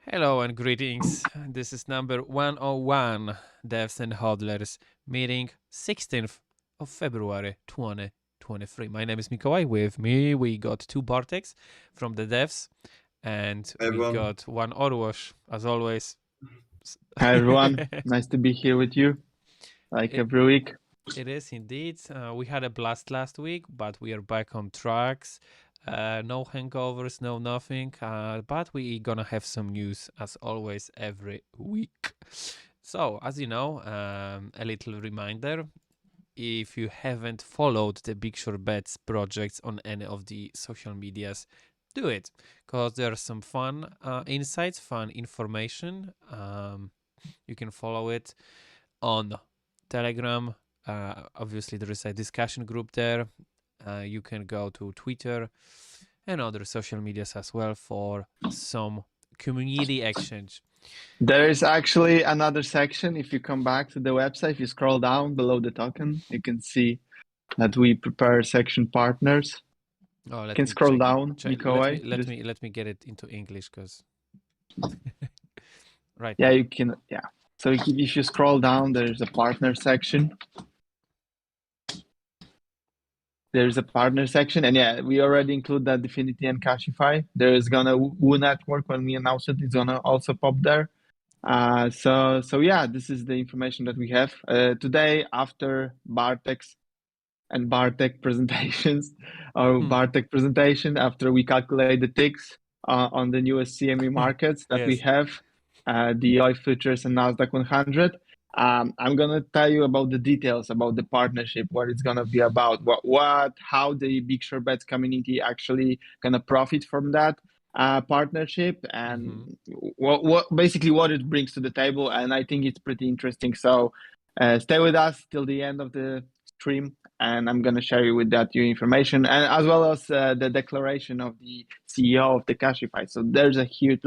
Hello and greetings. This is number 101 Devs and Hodlers meeting 16th of February 2023. My name is Mikołaj. With me, we got two Barteks from the Devs and Hi, we everyone. got one Orwash as always. Hi everyone, nice to be here with you, like every week. It is indeed. We had a blast last week, but we are back on tracks. No hangovers, no nothing. But we gonna have some news as always every week. So, as you know, a little reminder: if you haven't followed the Big Short Bets projects on any of the social medias, do it, because there's some fun insights, fun information. You can follow it on Telegram. Obviously, there is a discussion group there. You can go to Twitter and other social medias as well for some community exchange. There is actually another section. If you come back to the website, if you scroll down below the token, you can see that we prepare section partners. Oh, You can scroll down, Mikołaj. Let me get it into English, because right. Yeah, now. you can. Yeah. So if you scroll down, there's a partner section. There's a partner section, and yeah, we already include that Definity and Cashify. There is gonna Woo Network, when we announce it, it's gonna also pop there. So yeah, this is the information that we have today after Bartek's and Bartek presentations, or Bartek presentation, after we calculate the ticks on the newest CME markets that we have, the oil futures and NASDAQ 100. I'm gonna tell you about the details about the partnership, what it's gonna be about, how the Big Short Bets community actually gonna profit from that partnership, and what basically what it brings to the table. And I think it's pretty interesting. So stay with us till the end of the stream, and I'm gonna share you with that new information, and as well as the declaration of the CEO of the Cashify. So there's a huge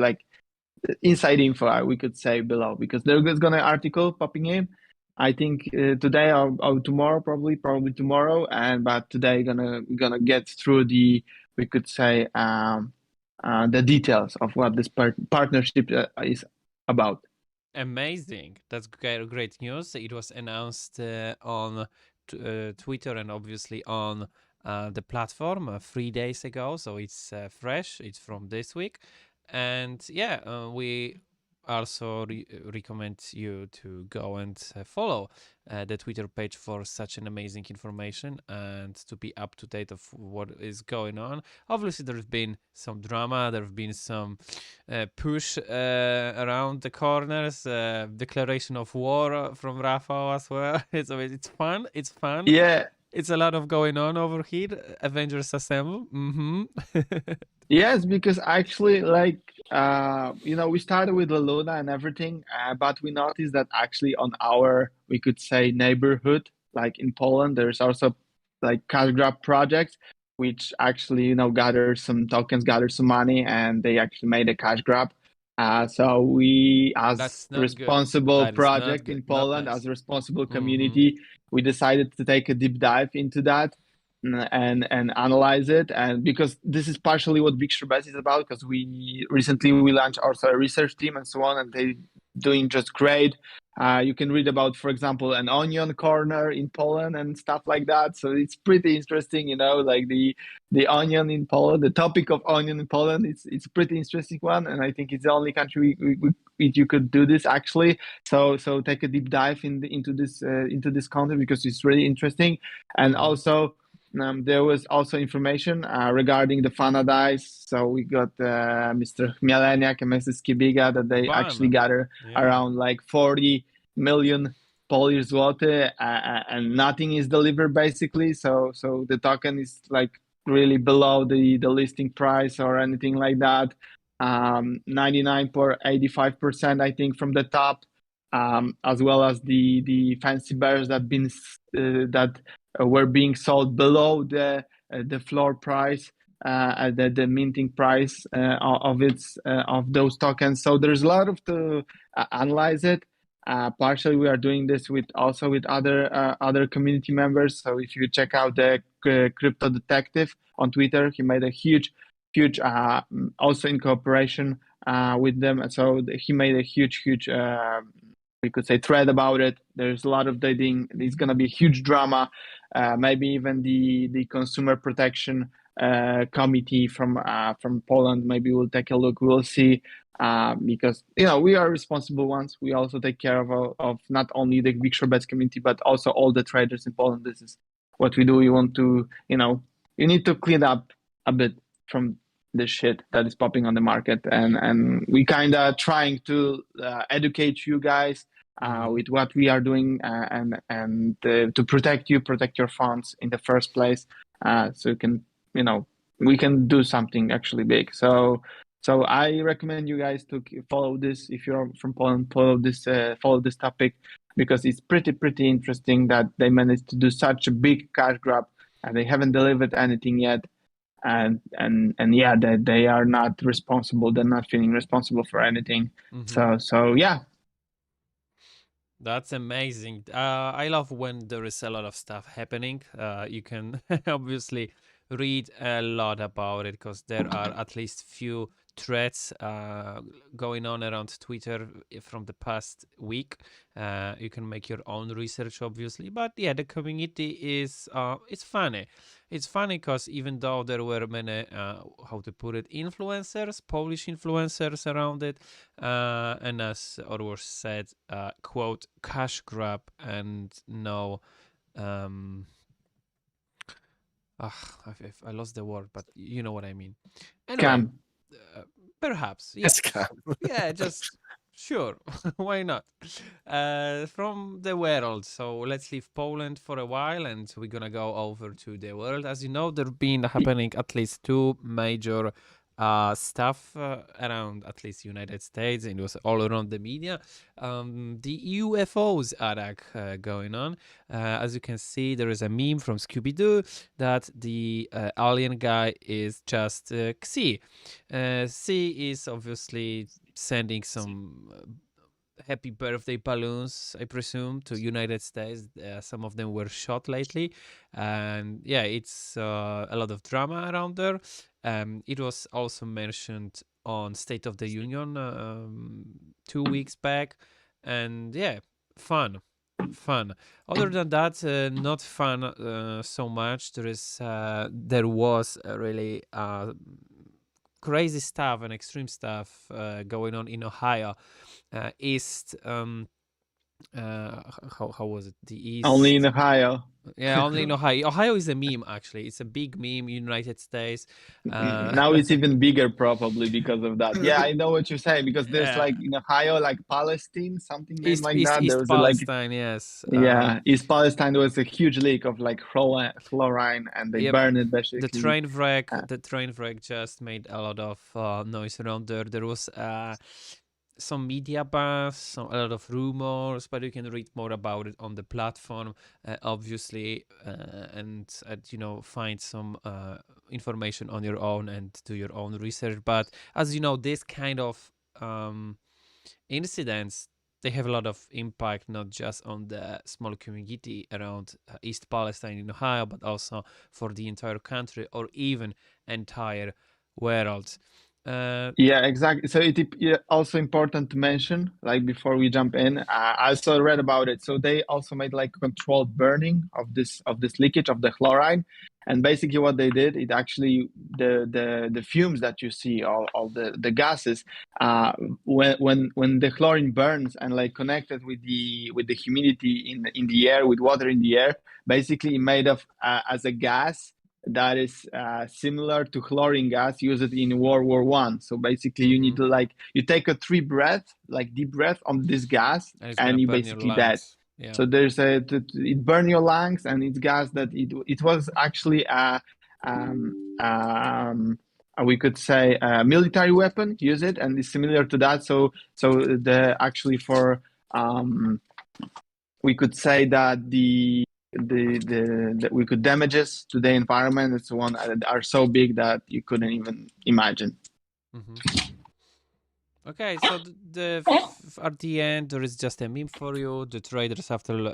inside info, we could say, below, because there's gonna article popping in, I think today or tomorrow, probably tomorrow, but today gonna get through we could say the details of what this partnership is about. Amazing. That's great news. It was announced on Twitter and obviously on the platform 3 days ago, so it's fresh. It's from this week. And yeah, we also recommend you to go and follow the Twitter page for such an amazing information and to be up to date of what is going on. Obviously, there's been some drama. There have been some push around the corners, declaration of war from Rafa as well. It's fun. It's fun. Yeah. It's a lot of going on over here. Avengers Assemble. Yes, because actually, we started with the Luna and everything, but we noticed that actually on our, we could say, neighborhood, like in Poland, there's also like cash grab projects, which actually, gather some tokens, gather some money, and they actually made a cash grab. So we, as responsible project in Poland, as a responsible community, we decided to take a deep dive into that and analyze it. And because this is partially what Big Short Bets is about, because we recently launched also a research team and so on, and they doing just great. You can read about, for example, an onion corner in Poland and stuff like that. So it's pretty interesting, like the onion in Poland, the topic of onion in Poland. It's a pretty interesting one, and I think it's the only country you could do this actually. So take a deep dive into this content, because it's really interesting. And also there was also information regarding the Fanadice. So we got Mr. Chmieleniak and Mrs. Kibiga, that they actually gather around like 40 million Polish zloty, and nothing is delivered basically. So the token is like really below the listing price or anything like that. 99.85%, I think, from the top, as well as the fancy bears that were being sold below the floor price, the minting price of those tokens. So there's a lot to analyze it. Partially, we are doing this with other community members. So if you check out the Crypto Detective on Twitter, he made a huge, also in cooperation with them. So he made a huge, we could say, thread about it. There's a lot of dating. There's gonna be a huge drama. Maybe even the consumer protection committee from Poland maybe will take a look. We'll see. Because we are responsible ones. We also take care of not only the Big Short Bets community but also all the traders in Poland. This is what we do. We want to, you need to clean up a bit from the shit that is popping on the market, and we kind of trying to educate you guys with what we are doing, and to protect your funds in the first place, so you can, we can do something actually big. So I recommend you guys to follow this. If you're from Poland, follow this topic, because it's pretty interesting that they managed to do such a big cash grab and they haven't delivered anything yet. And yeah, that they are not responsible. They're not feeling responsible for anything. So yeah. That's amazing. I love when there is a lot of stuff happening. You can obviously read a lot about it because there are at least few threads going on around Twitter from the past week. You can make your own research, obviously, but yeah, the community is it's funny. It's funny because even though there were many, how to put it, influencers, Polish influencers around it, and as Orwell said, quote, cash grab and no, I lost the word, but you know what I mean. Anyway, perhaps, yes. Yeah, just sure. Why not? From the world. So let's leave Poland for a while and we're going to go over to the world. As you know, there have been happening at least two major stuff around at least United States, and it was all around the media. The UFOs are going on. As you can see, there is a meme from Scooby-Doo that the alien guy is just Xi. Xi is obviously sending some happy birthday balloons, I presume, to United States. Some of them were shot lately, and yeah, it's a lot of drama around there. It was also mentioned on State of the Union 2 weeks back, and yeah, fun. Other than that, not fun so much. There was really crazy stuff and extreme stuff going on in Ohio. East, how was it? The East. Only in Ohio. Yeah, only in Ohio. Ohio is a meme, actually. It's a big meme, United States. Now it's even bigger probably because of that. Yeah, I know what you're saying, because there's like in Ohio, like Palestine, something East, like East, that. East There was Palestine, yes. Yeah, East Palestine, there was a huge leak of like chlorine, and they burned it basically. The train wreck just made a lot of noise around there. There was some media buzz, a lot of rumors, but you can read more about it on the platform, obviously, and find some information on your own and do your own research. But as you know, this kind of incidents, they have a lot of impact, not just on the small community around East Palestine in Ohio, but also for the entire country or even entire world. Yeah, exactly. So it also important to mention, like before we jump in, I also read about it. So they also made like controlled burning of this leakage of the chloride, and basically what they did, it actually the fumes that you see, all the gases, when the chlorine burns and like connected with the humidity in the air, with water in the air, basically made of as a gas that is similar to chlorine gas used in World War One. So basically, you need to you take a deep breath on this gas, and you basically dead. Yeah. So there's it burn your lungs, and it's gas that it was actually we could say a military weapon, use it, and it's similar to that. So the actually for we could say that we could damages to the environment and so on are so big that you couldn't even imagine. Okay, so at the end there is just a meme for you. The traders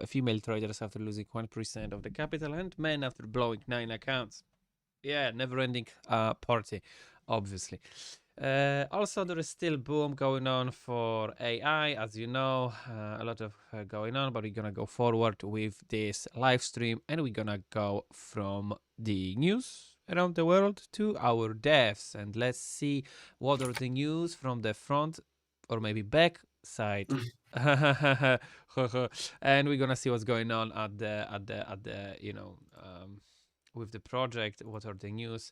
female traders after losing 1% of the capital, and men after blowing 9 accounts. Yeah, never-ending party, obviously. Also, there is still boom going on for AI, as you know, a lot of going on. But we're gonna go forward with this live stream, and we're gonna go from the news around the world to our devs, and let's see what are the news from the front or maybe back side. And we're gonna see what's going on at the with the project, what are the news.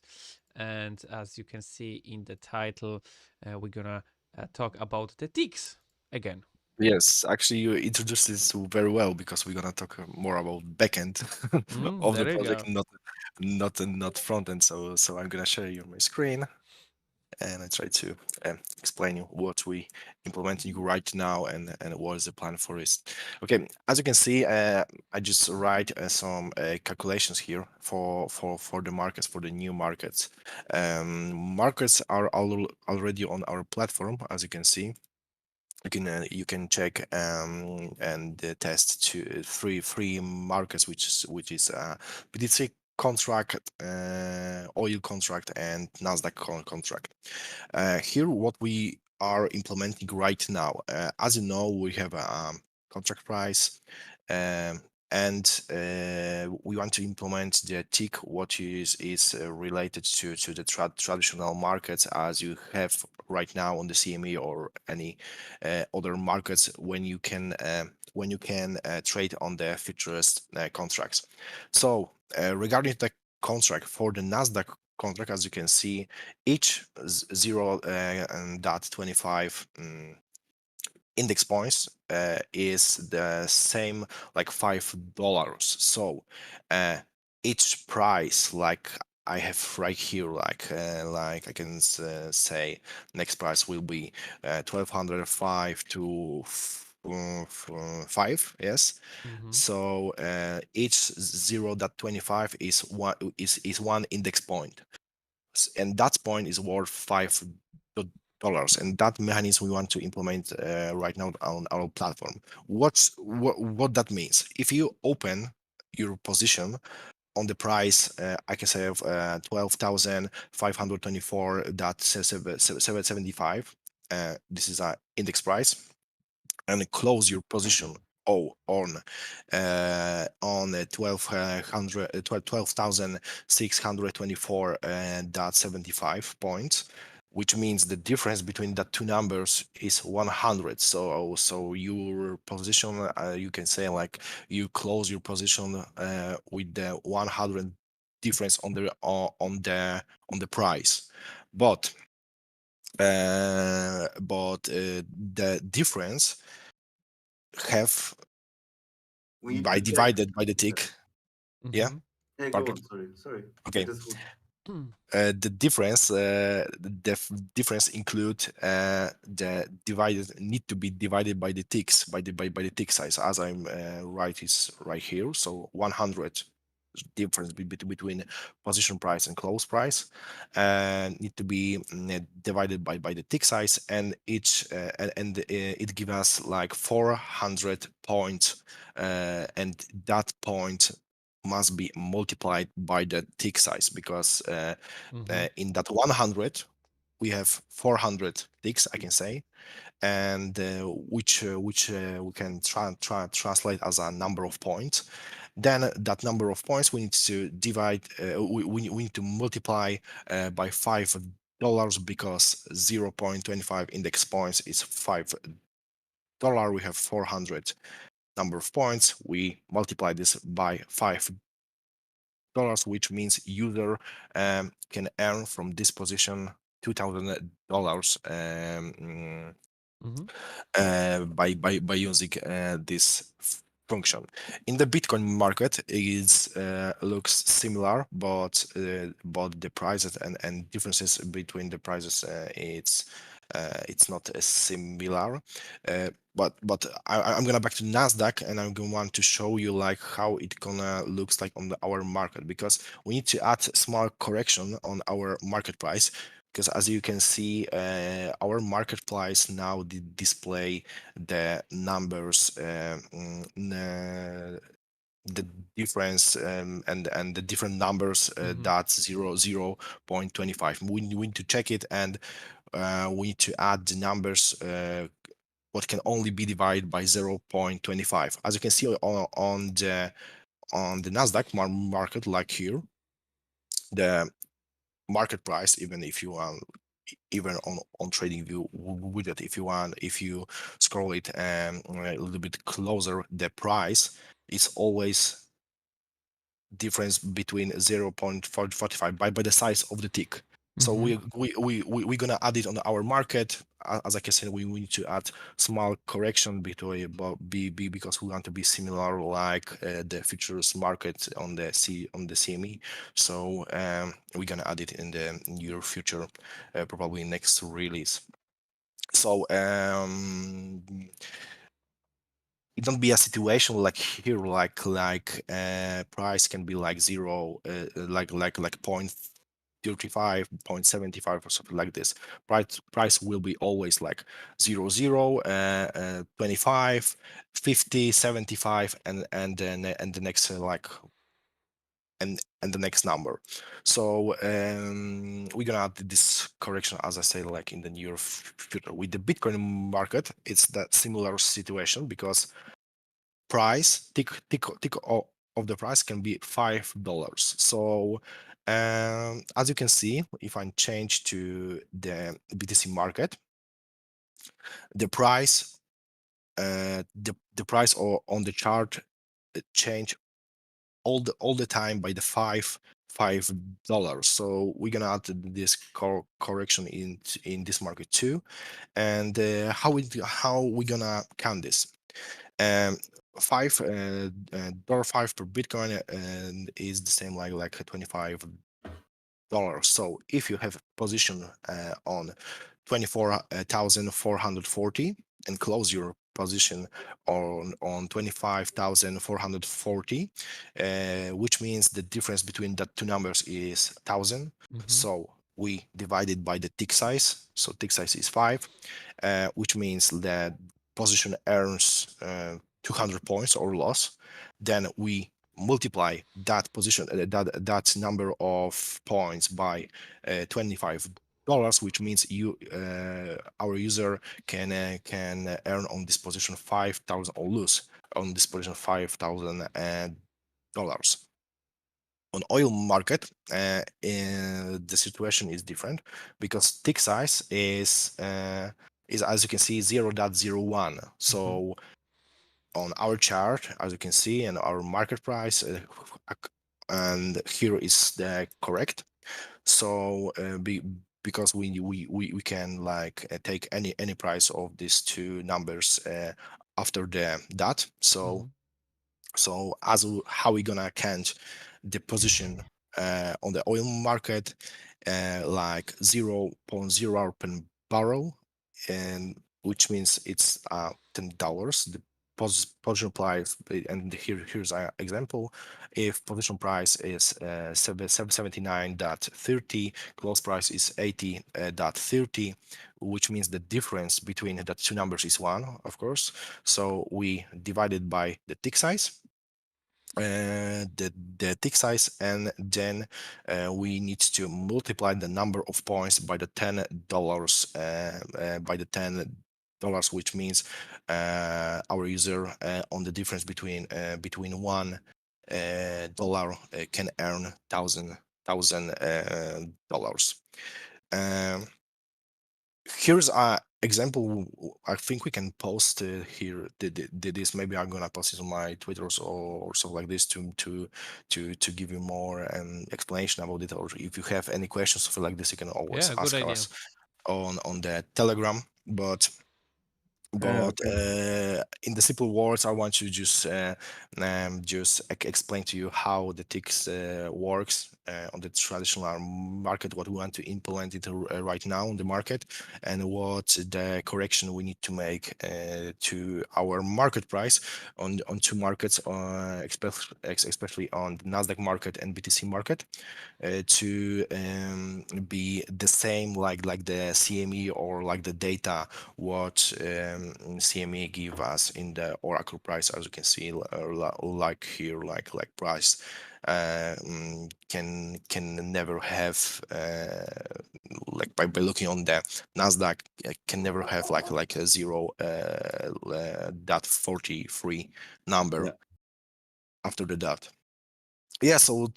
And as you can see in the title, we're gonna talk about the ticks again. Yes, actually, you introduced this very well because we're gonna talk more about backend of the There you project, go. not front end. So I'm gonna share you my screen and I try to explain you what we implementing right now and what is the plan for it. Okay, as you can see, I just write some calculations here for the markets, for the new markets. Markets are already on our platform, as you can see. You can check and test three markets, which is BTC contract, oil contract, and NASDAQ contract. Here, what we are implementing right now, as you know, we have a contract price, um, and we want to implement the tick, what is related to the traditional markets, as you have right now on the CME or any other markets when you can trade on the futures contracts. So regarding the contract for the Nasdaq contract, as you can see, each 0.25 index points is the same like $5. So each price, like I have right here, like I can say next price will be 1205 to 5, yes. So each 0.25 is one index point, and that point is worth $5, and that mechanism we want to implement right now on our platform. What that means? If you open your position on the price, I can say of 12,524.775. This is our index price, and close your position on 12,624.75 points, which means the difference between the two numbers is 100. So your position, you can say like you close your position with the 100 difference on the price, but the difference have We need by to check. divided by the tick. Yeah, Hey, go Patrick. on. Sorry. Okay. Just would- The difference include the divided need to be divided by the ticks by the tick size, as I'm right is right here. So 100 difference between position price and close price need to be divided by the tick size, and each and it gives us like 400 points, and that point must be multiplied by the tick size, because in that 100 we have 400 ticks, I can say, and which we can translate as a number of points. Then that number of points we need to divide, we need to multiply by $5, because 0.25 index points is $5. We have 400 number of points. We multiply this by $5, which means user can earn from this position $2,000 by using this function. In the Bitcoin market, it looks similar, but the prices and differences between the prices, it's not similar. But I'm gonna back to Nasdaq, and I'm gonna want to show you like how it gonna looks like on our market, because we need to add small correction on our market price, because as you can see, our market price now display the numbers, the difference, and the different numbers, that's 0.25. We need to check it, and we need to add the numbers what can only be divided by 0.25. As you can see on the NASDAQ market, like here, the market price, even if you want, even on trading view widget, if you scroll it a little bit closer, the price is always difference between 0.45 by the size of the tick. So we're gonna add it on our market. As I can say, we need to add small correction between because we want to be similar like the futures market on the CME. So we're gonna add it in the near future, probably next release. So it don't be a situation like here, like price can be like zero, like 0.35, 0.75 or something like this. Price will be always like 0, 0, 25, 50, 75, and then the next and the next number. So we're gonna add this correction, as I say, like in the near future. With the Bitcoin market, it's that similar situation because price tick of the price can be $5. So as you can see, if I change to the BTC market, the price the price on the chart change all the time by the $5. So we're gonna add this correction in this market too. And how we gonna count this? $5 per Bitcoin is the same like $25. So if you have a position on 24,440 and close your position on 25,440, which means the difference between the two numbers is 1,000. So we divide it by the tick size. So tick size is 5, which means that position earns 200 points or loss. Then we multiply that position, that number of points by $25, which means our user can earn on this position 5,000 or lose on this position $5,000. On oil market, the situation is different because tick size is as you can see 0.01. So on our chart, as you can see, and our market price, and here is the correct. So because we can like take any price of these two numbers after that. So how we gonna count the position on the oil market, like 0.0 per barrel, and which means it's $10. The position price, and here's an example. If position price is 79.30, close price is 80.30, which means the difference between the two numbers is 1, of course. So we divide it by the tick size, the tick size, and then we need to multiply the number of points by the $10, which means our user on the difference between $1 can earn $1,000. Here's an example. I think we can post here. This maybe I'm gonna post it on my Twitter or so like this to give you more explanation about it. Or if you have any questions for like this, you can always ask us on the Telegram. But in the simple words, I want to just explain to you how the ticks works on the traditional market, what we want to implement it right now on the market, and what the correction we need to make to our market price on two markets, especially on the NASDAQ market and BTC market, to be the same like the CME or like the data what CME give us in the Oracle price, as you can see, like here, like price can never have like by looking on the NASDAQ can never have like a 0.43 number after the dot. Yeah, so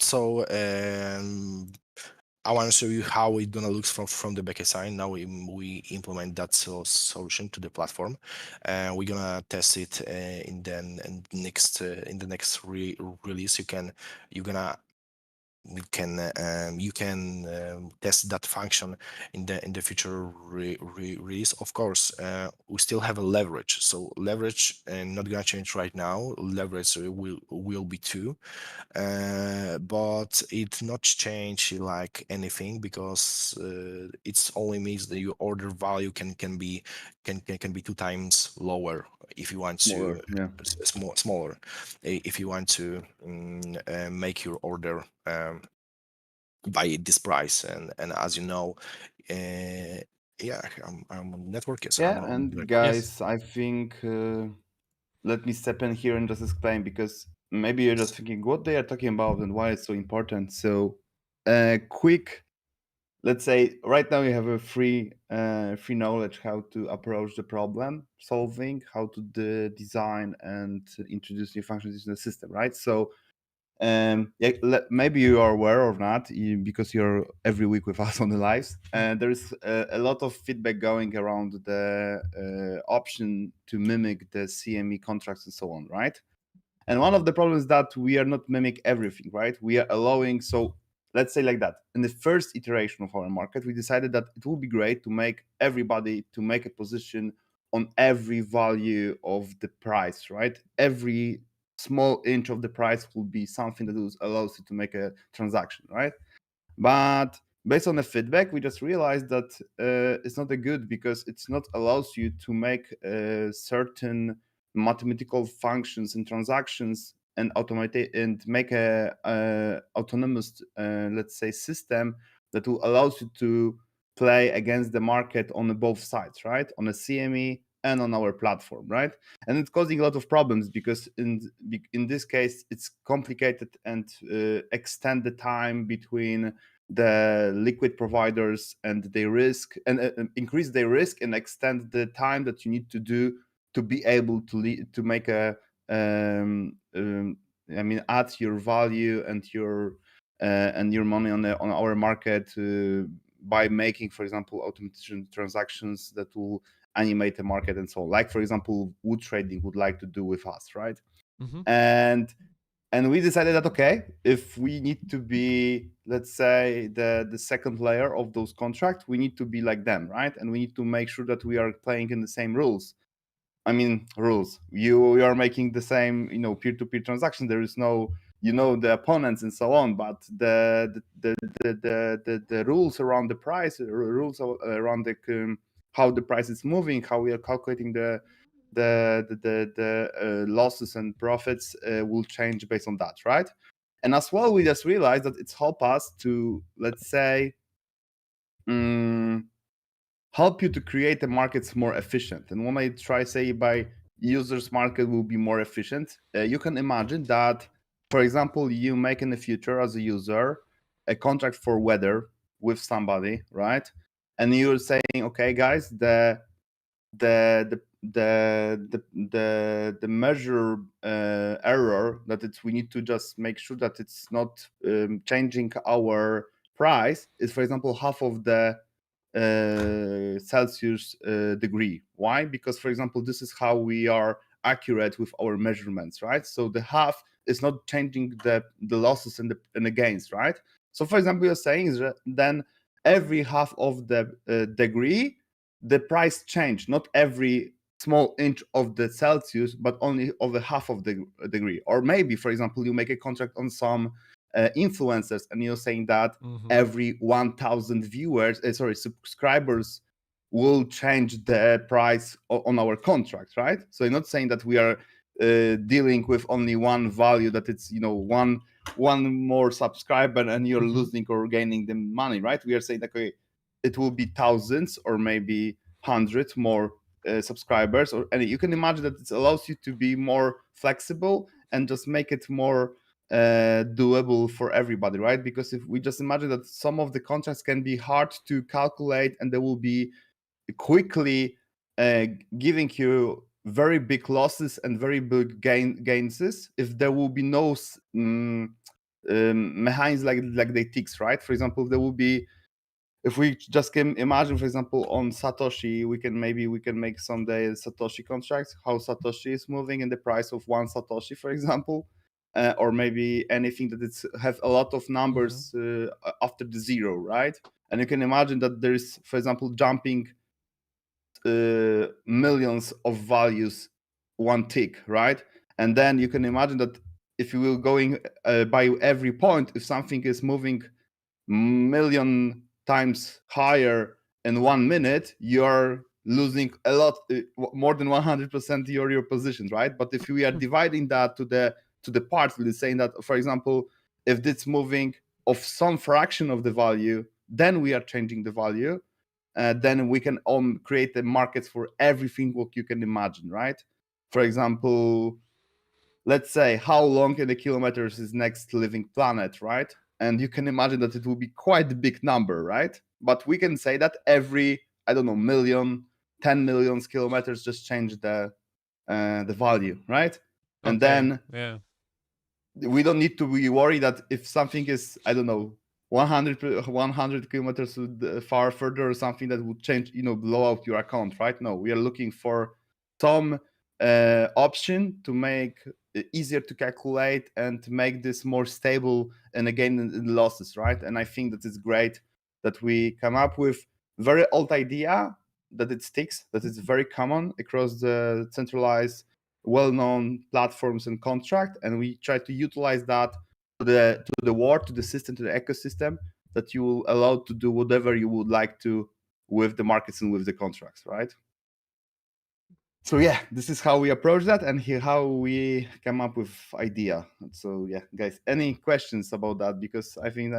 I want to show you how it's gonna look from the backend side. Now we implement that solution to the platform, and we're gonna test it in the next release. You can test that function in the future release. Of course, we still have a leverage. So leverage not gonna change right now. Leverage will be 2. But it not change like anything, because it's only means that your order value can be 2 times lower if you want to smaller if you want to make your order by this price. And as you know, yeah, I'm on network. Yes, Yeah, I'm on and network. guys, I think let me step in here and just explain, because maybe you're just thinking what they are talking about and why it's so important. So, quick, let's say right now you have a free knowledge how to approach the problem solving, how to design and introduce new functions in the system, right? So, maybe you are aware or not, because you're every week with us on the lives, and there's a lot of feedback going around the option to mimic the CME contracts and so on, right? And one of the problems is that we are not mimic everything, right? We are allowing, so let's say like that. In the first iteration of our market, we decided that it would be great to make everybody to make a position on every value of the price, right? Every small inch of the price will be something that allows you to make a transaction, right? But based on the feedback, we just realized that it's not a good, because it's not allows you to make certain mathematical functions and transactions and automate and make a autonomous, let's say, system that will allows you to play against the market on both sides, right? On a CME and on our platform, right? And it's causing a lot of problems, because in this case it's complicated and extend the time between the liquid providers and their risk, and increase their risk and extend the time that you need to do to be able to make a add your value and your money on our market by making, for example, automation transactions that will animate the market and so on. Like, for example, Wood Trading would like to do with us, right? Mm-hmm. And we decided that, okay, if we need to be, let's say, the second layer of those contracts, we need to be like them, right? And we need to make sure that we are playing in the same rules. I mean, rules. You are making the same, peer-to-peer transaction. There is no, the opponents and so on. But the rules around the price, rules around how the price is moving, how we are calculating the losses and profits will change based on that, right? And as well, we just realized that it's help us to, let's say, help you to create the markets more efficient. And when I try say by users market will be more efficient, you can imagine that, for example, you make in the future as a user a contract for weather with somebody, right? And you're saying, okay, guys, the measure error that we need to just make sure that it's not changing our price is, for example, half of the Celsius degree. Why? Because, for example, this is how we are accurate with our measurements, right? So the half is not changing the losses and the gains, right? So, for example, you're saying is that then every half of the degree, the price change, not every small inch of the Celsius, but only of a half of the degree. Or maybe, for example, you make a contract on some influencers, and you're saying that every 1,000 subscribers will change the price on our contract, right? So you're not saying that we are dealing with only one value, that it's one more subscriber and you're losing or gaining the money, right? We are saying that, okay, it will be thousands or maybe hundreds more subscribers, and you can imagine that it allows you to be more flexible and just make it more doable for everybody, right? Because if we just imagine that some of the contracts can be hard to calculate and they will be quickly giving you very big losses and very big gains if there will be no mechanisms like they ticks, right? For example, there will be, if we just can imagine, for example, on Satoshi, we can make someday Satoshi contracts, how Satoshi is moving in the price of one Satoshi, for example, or maybe anything that it's have a lot of numbers after the zero, right? And you can imagine that there is, for example, jumping millions of values one tick, right? And then you can imagine that if you will going by every point, if something is moving million times higher in 1 minute, you're losing a lot, more than 100% your positions, right? But if we are dividing that to the parts, let's say that, for example, if it's moving of some fraction of the value, then we are changing the value. Then we can create the markets for everything what you can imagine, right? For example, let's say how long in the kilometers is next living planet, right? And you can imagine that it will be quite a big number, right? But we can say that every, I don't know, million, 10 million kilometers just change the value, right? And then we don't need to be worried that if something is, I don't know, 100 kilometers far further or something that would change, blow out your account, right? No, we are looking for some option to make it easier to calculate and to make this more stable and again in losses, right? And I think that it's great that we come up with very old idea that it sticks, that it's very common across the centralized, well-known platforms and contract, and we try to utilize that to the world, to the system, to the ecosystem, that you will allow to do whatever you would like to with the markets and with the contracts, right? So yeah, this is how we approach that and how we come up with idea. So yeah, guys, any questions about that? Because I think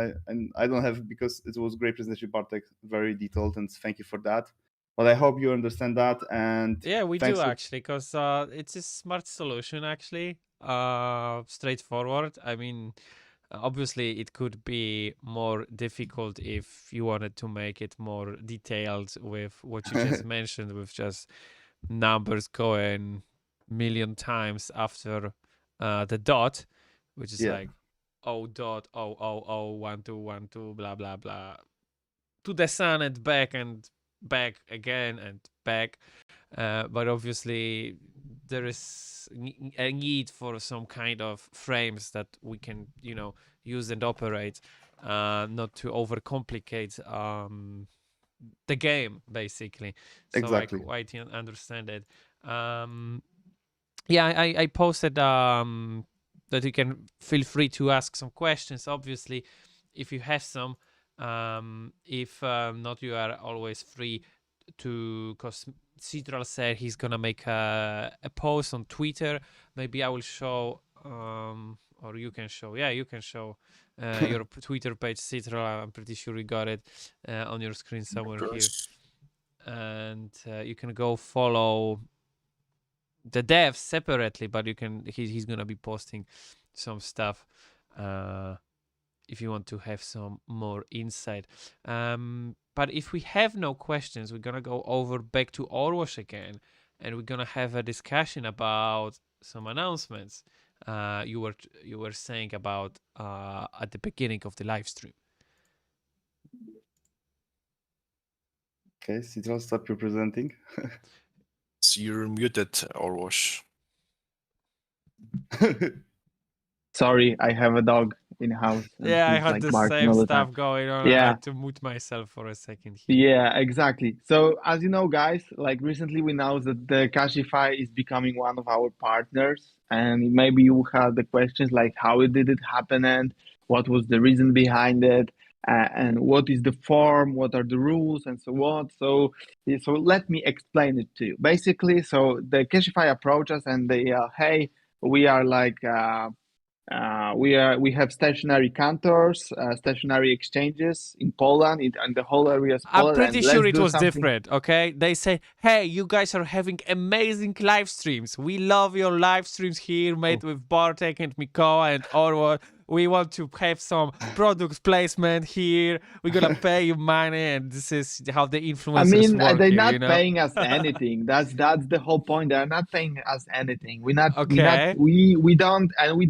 I don't have, because it was great presentation, Bartek, very detailed, and thank you for that. But I hope you understand that. And yeah, we do actually, because it's a smart solution actually, straightforward. I mean, obviously it could be more difficult if you wanted to make it more detailed with what you just mentioned, with just numbers going million times after the dot, which is like 0.0001212 blah blah blah to the sun and back again and back. But obviously there is a need for some kind of frames that we can use and operate, not to overcomplicate the game, basically. So exactly. I quite understand it. Yeah, I posted that you can feel free to ask some questions, obviously, if you have some. If not, you are always free to, because Citral said he's gonna make a post on Twitter. Maybe I will show, or you can show. Yeah, you can show your Twitter page, Citral. I'm pretty sure you got it on your screen somewhere here. And you can go follow the devs separately, but you can. He's gonna be posting some stuff. If you want to have some more insight. But if we have no questions, we're gonna go over back to Orwash again, and we're gonna have a discussion about some announcements you were saying about at the beginning of the live stream. Okay, Citral, stop your presenting. So you're muted, Orwash. Sorry, I have a dog in the house. Yeah, I had the same stuff going on. Yeah. I had to mute myself for a second here. Yeah, exactly. So as you know, guys, like recently we announced that the Cashify is becoming one of our partners, and maybe you had the questions like how did it happen and what was the reason behind it, and what is the form, what are the rules, and so on. So let me explain it to you. Basically, so the Cashify approached us and they hey, we are like We have stationary counters, stationary exchanges in Poland, in the whole area of I'm Poland. pretty and sure let's it do was something. different, okay? They say, hey, you guys are having amazing live streams. We love your live streams here made with Bartek and Mikołaj and Orwell. We want to have some product placement here. We're gonna pay you money, and this is how the influencers I mean, work they're here, not you know? paying us anything. That's the whole point. They're not paying us anything. We Okay.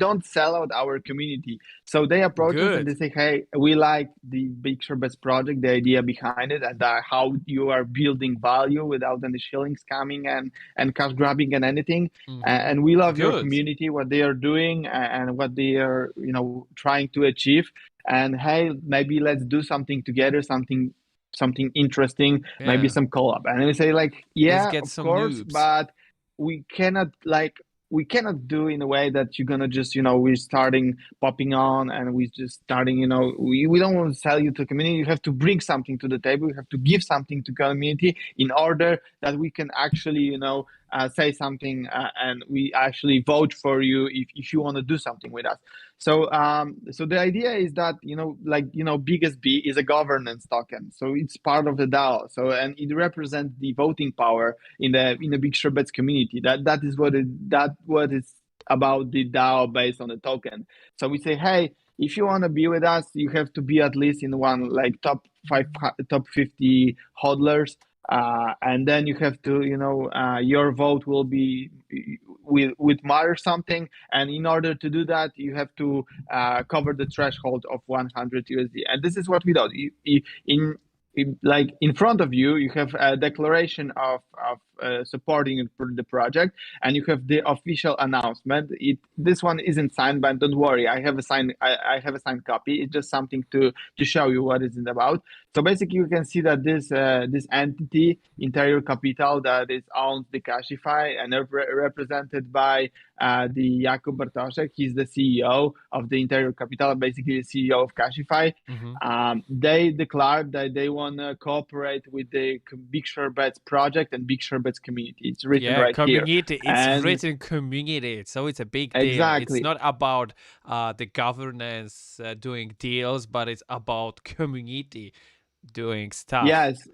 don't sell out our community. So they approach us and Good. they say, "Hey, we like the Big Short Bets project, the idea behind it, and how you are building value without any shillings coming and cash grabbing and anything. And we love your Good. community, what they are doing, and what they are, trying to achieve. And hey, maybe let's do something together, something interesting, maybe Yeah. some collab." And we say like, Let's yeah, get of some course, noobs. but we cannot do in a way that you're gonna just, we're starting popping on and we just starting, we don't want to sell you to the community. You have to bring something to the table. You have to give something to community in order that we can actually, say something, and we actually vote for you if you want to do something with us. So so the idea is that, biggest B is a governance token, so it's part of the DAO. So, and it represents the voting power in the Big Short Bets community. That is what is about the DAO based on the token. So we say, hey, if you want to be with us, you have to be at least in one like top 50 hodlers, and then you have to, your vote will be with matter something. And in order to do that, you have to cover the threshold of 100 USD. And this is what we do. Like in front of you, you have a declaration of supporting the project, and you have the official announcement. This one isn't signed, but don't worry, I have a signed copy. It's just something to show you what it's about. So basically, you can see that this entity, Interior Capital, that is owns the Cashify and represented by the Jakub Bartoszek. He's the CEO of the Interior Capital, basically the CEO of Cashify. They declared that they want to cooperate with the Big Short Bets project and Big Short Bets community. It's written right community. here. It's written community, so it's a big deal. Exactly. It's not about the governance doing deals, but it's about community doing stuff. Yes,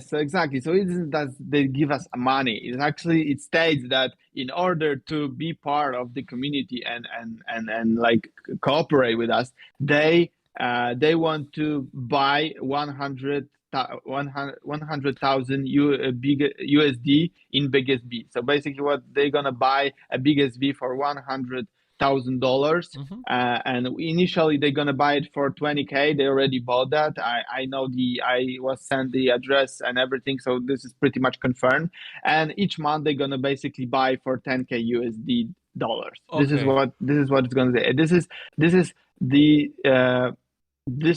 so exactly. So it isn't that they give us money. It states that in order to be part of the community and like cooperate with us, they want to buy 100,000 USD in biggest B. So basically, what they're gonna buy a biggest B for $100,000, and initially they're gonna buy it for 20K. They already bought that. I know I was sent the address and everything, so this is pretty much confirmed. And each month they're gonna basically buy for 10K USD dollars. Okay. This is what it's gonna say. This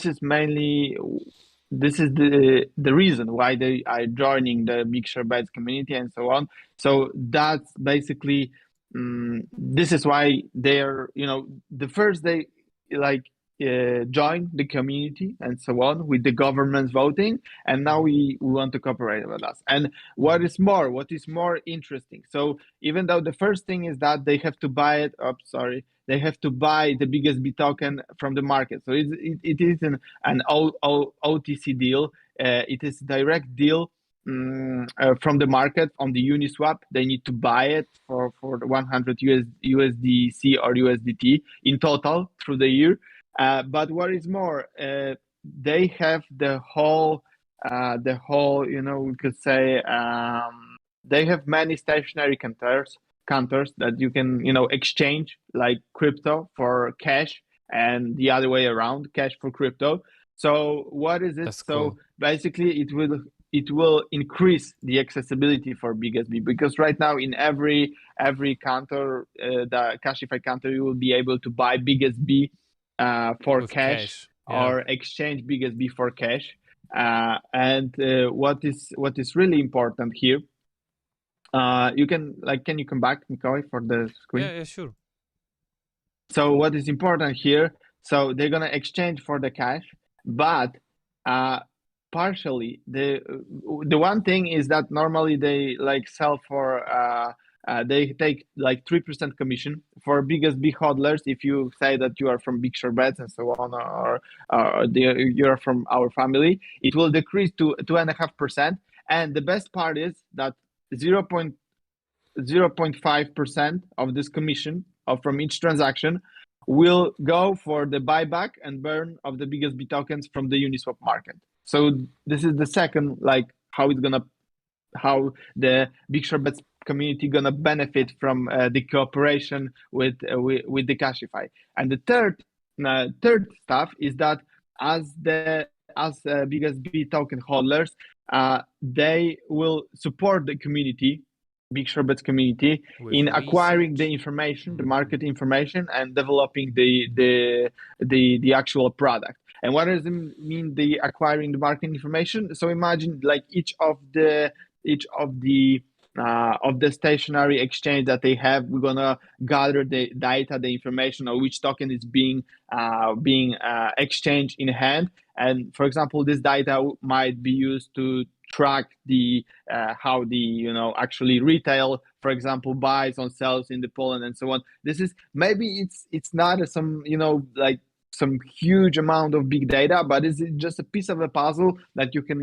is mainly. This is the reason why they are joining the Big Short Bets community and so on. So that's basically this is why they're, the first they like join the community and so on with the government's voting, and now we want to cooperate with us. And what is more interesting, so even though the first thing is that they have to buy it, they have to buy the biggest B token from the market. So it is an OTC deal. It is a direct deal from the market on the Uniswap. They need to buy it for 100 USDC or USDT in total through the year. But what is more, they have the whole, we could say, they have many stationary counters that you can, exchange like crypto for cash and the other way around, cash for crypto. So what is it? That's so cool. Basically, it will increase the accessibility for biggest B, because right now in every counter, the Cashify counter, you will be able to buy biggest B for With cash, yeah. or exchange biggest B for cash. And what is really important here, you can you come back, Mikołaj, for the screen? Yeah, sure. So what is important here, so they're gonna exchange for the cash, but partially the one thing is that normally they sell for they take like 3% commission for biggest big hodlers. If you say that you are from Big Short Bets and so on, or you're from our family, it will decrease to 2.5%. And the best part is that 0.5% of this commission from each transaction will go for the buyback and burn of the biggest B tokens from the Uniswap market. So this is the second, like how the Big Short Bets community gonna benefit from the cooperation with the Cashify. And the third stuff is that as biggest B token holders, they will support the community, Big Short Bets community, With in acquiring research. the information, the market information, and developing the actual product. And what does it mean, the acquiring the market information? So imagine like each of the stationary exchange that they have, we're gonna gather the data, the information of which token is being exchanged in hand. And for example, this data might be used to track the how the actually retail, for example, buys and sells in the Poland and so on. This is maybe it's not some like some huge amount of big data, but it's just a piece of a puzzle that you can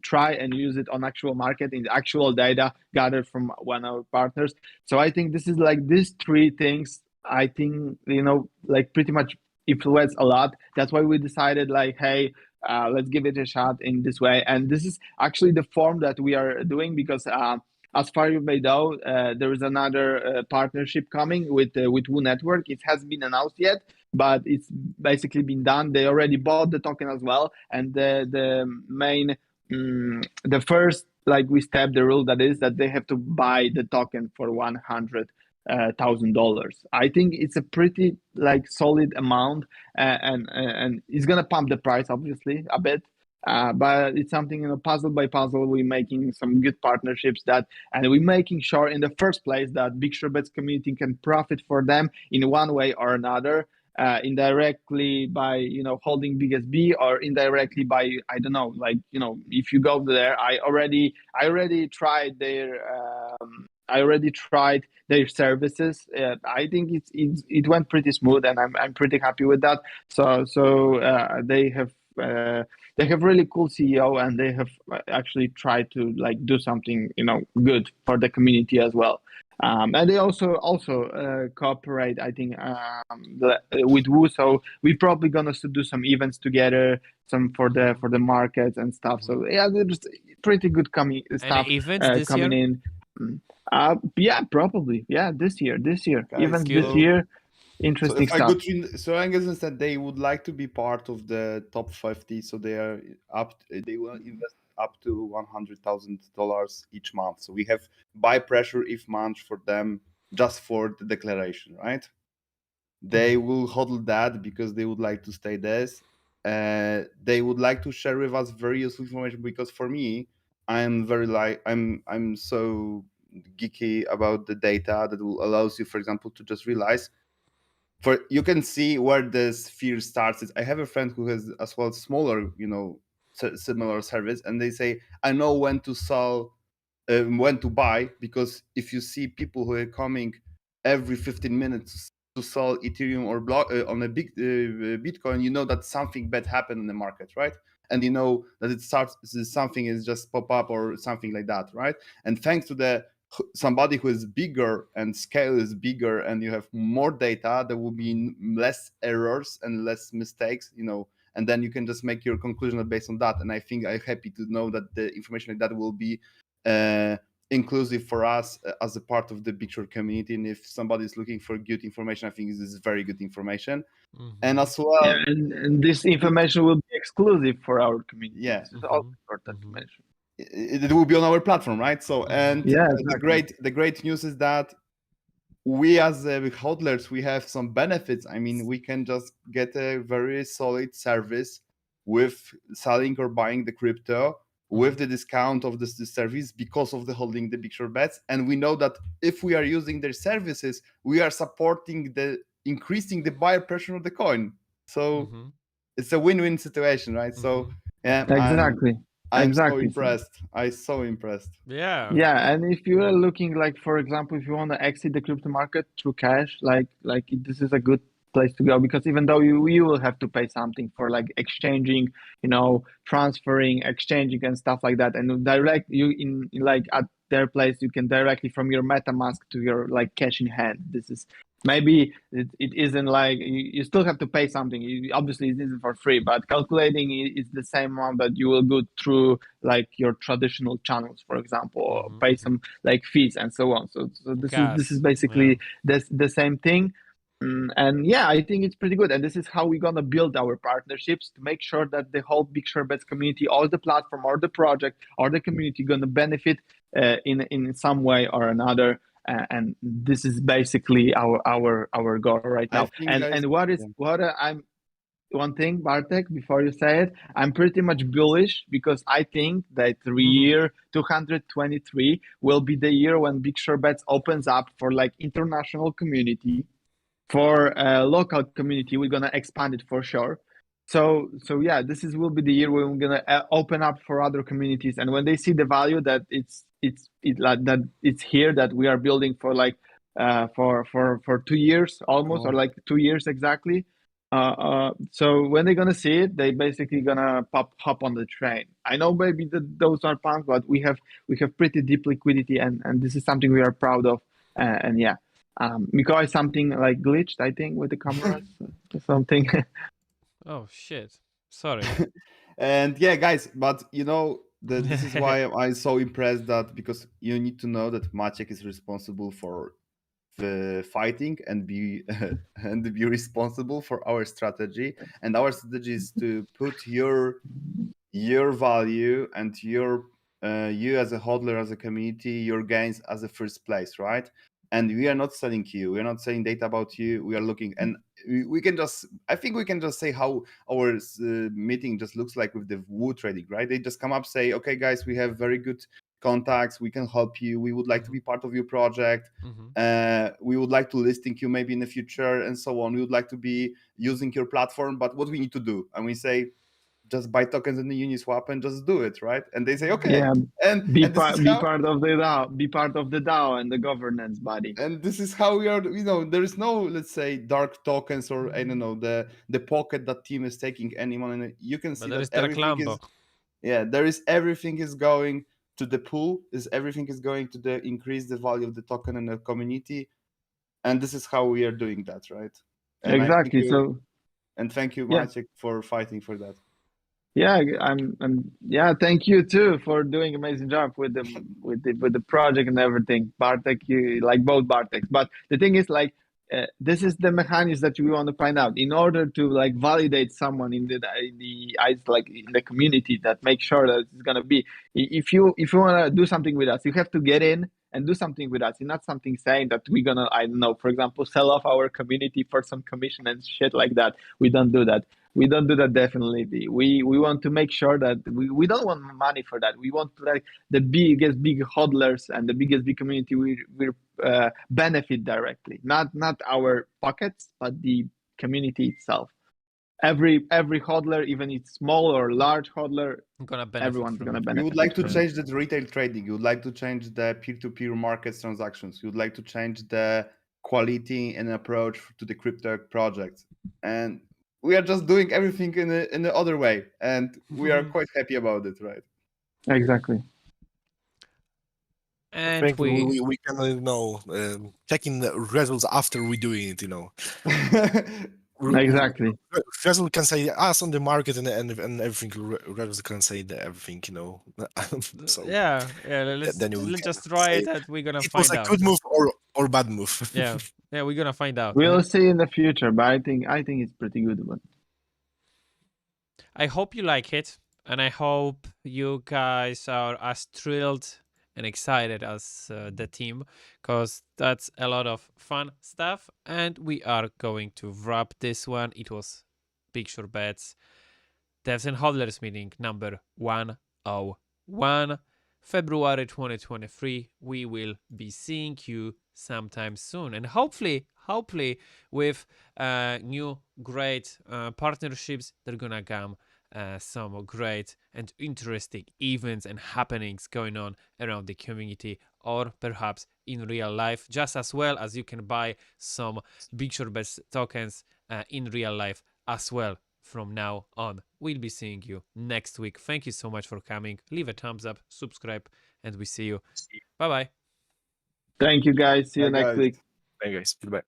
try and use it on actual market in the actual data gathered from one of our partners. So I think this is like these three things, I think like pretty much influence a lot. That's why we decided like, hey, let's give it a shot in this way. And this is actually the form that we are doing, because as far as you may know, there is another partnership coming with Woo Network. It hasn't been announced yet, but it's basically been done. They already bought the token as well. And the main, the first, like we step the rule that is that they have to buy the token for $100,000. I think it's a pretty like solid amount, and it's gonna pump the price obviously a bit. But it's something, puzzle by puzzle, we're making some good partnerships and we're making sure in the first place that Big Short Bets community can profit for them in one way or another, indirectly by holding biggest B, or indirectly by, I don't know, like if you go there, I already tried their services. I think it went pretty smooth, and I'm pretty happy with that. So they have really cool CEO, and they have actually tried to like do something good for the community as well. And they also cooperate, I think, with Woo. So we're probably gonna do some events together, some for the markets and stuff. So yeah, there's pretty good stuff events this coming year? in. Yeah, probably. Yeah, this year. Guys, Even good. this year, interesting so stuff. So I guess that they would like to be part of the top 50, so they will invest up to $100,000 each month. So we have buy pressure each month for them, just for the declaration, right? They will hodl that because they would like to stay there. They would like to share with us very useful information, because for me, I'm so geeky about the data that will allows you, for example, to just realize, you can see where this fear starts. I have a friend who has as well smaller, similar service, and they say, I know when to sell, when to buy, because if you see people who are coming every 15 minutes to sell Ethereum or block on a big Bitcoin, you know that something bad happened in the market, right? And you know that something is just pop up or something like that, right? And thanks to somebody who is bigger and scale is bigger, and you have more data, there will be less errors and less mistakes, and then you can just make your conclusion based on that. And I think I'm happy to know that the information like that will be inclusive for us as a part of the Big Short community. And if somebody is looking for good information, I think this is very good information. And as well, yeah, and this information will be exclusive for our community. Yeah. This is also important to mention. It will be on our platform, right? So, and yeah, exactly. the great news is that we as hodlers, we have some benefits. I mean, we can just get a very solid service with selling or buying the crypto with the discount of this service because of the holding the Big Short Bets. And we know that if we are using their services, we are supporting increasing the buyer pressure of the coin. So it's a win-win situation, right? So yeah, exactly. I'm so Exactly. impressed. I'm so impressed. Yeah. Yeah, and if you are looking like, for example, if you want to exit the crypto market through cash, this is a good place to go, because even though you will have to pay something for like exchanging, transferring, exchanging and stuff like that, and direct you in like at their place, you can directly from your MetaMask to your like cash in hand. This is maybe it isn't like you still have to pay something. Obviously it isn't for free, but calculating is the same amount that you will go through like your traditional channels, for example, or pay some like fees and so on. So this is basically the same thing. And yeah, I think it's pretty good. And this is how we're gonna build our partnerships to make sure that the whole Big Short Bets community, or the platform, or the project, or the community gonna benefit in some way or another. And this is basically our goal right now. And what I'm one thing, Bartek, before you say it, I'm pretty much bullish, because I think that the year 223 will be the year when Big Short Bets opens up for like international community. For local community, we're gonna expand it for sure. So yeah, will be the year where we're gonna open up for other communities, and when they see the value that that it's here, that we are building for like for 2 years almost, or like 2 years exactly. So when they're gonna see it, they basically gonna hop on the train. I know maybe those are pumps, but we have pretty deep liquidity, and this is something we are proud of. And yeah. Because something like glitched, I think, with the cameras or something. Oh shit! Sorry. And yeah, guys, but this is why I'm so impressed, that because you need to know that Maciek is responsible for the fighting and be responsible for our strategy. And our strategy is to put your value and you as a hodler, as a community, your gains as a first place, right? And we are not selling you, we're not saying data about you, we are looking, and we can just, I think we can just say how our meeting just looks like with the Woo trading, right? They just come up, say, okay guys, we have very good contacts, we can help you, we would like to be part of your project, we would like to listing you maybe in the future and so on, we would like to be using your platform, but what we need to do? And we say, just buy tokens in the Uniswap and just do it, right? And they say, okay. Yeah, and be part of the DAO, be part of the DAO and the governance body. And this is how we are, there is no, let's say, dark tokens, or I don't know, the pocket that team is taking any money. You can see that everything is, everything is going to the pool, everything is going to increase the value of the token and the community. And this is how we are doing that, right? And exactly. Thank you, Maciek, for fighting for that. Yeah, thank you too for doing amazing job with the project and everything, Bartek. You like both Barteks, but the thing is, like, this is the mechanics that we want to find out in order to like validate someone in the eyes, like in the community, that make sure that it's gonna be. If you want to do something with us, you have to get in and do something with us. It's not something saying that we're gonna, I don't know, for example, sell off our community for some commission and shit like that. We don't do that. We don't do that, definitely. We want to make sure that we don't want money for that. We want like the biggest big hodlers and the biggest big community we benefit directly, not our pockets, but the community itself. Every hodler, even it's small or large hodler, everyone's gonna benefit. You would like to change the retail trading. You would like to change the peer-to-peer markets transactions. You would like to change the quality and approach to the crypto projects. And we are just doing everything in the other way, and we are quite happy about it, right? Exactly. And I think we can checking the results after we doing it, Exactly. Result can say us on the market and everything. Result can say everything, So let's just try it, and we're gonna find out. It was a good move or bad move. yeah, we're gonna find out. We'll see in the future, but I think it's pretty good one. I hope you like it, and I hope you guys are as thrilled and excited as the team, because that's a lot of fun stuff. And we are going to wrap this one. It was Big Short Bets Devs and Hodlers meeting number 101, February 2023. We will be seeing you sometime soon, and hopefully with new great partnerships that are gonna come some great and interesting events and happenings going on around the community, or perhaps in real life, just as well as you can buy some Big Short Bets tokens in real life as well. From now on, we'll be seeing you next week. Thank you so much for coming. Leave a thumbs up, subscribe, and we see you. Bye bye. Thank you, guys. See you Bye, next guys. week. Hey guys, goodbye.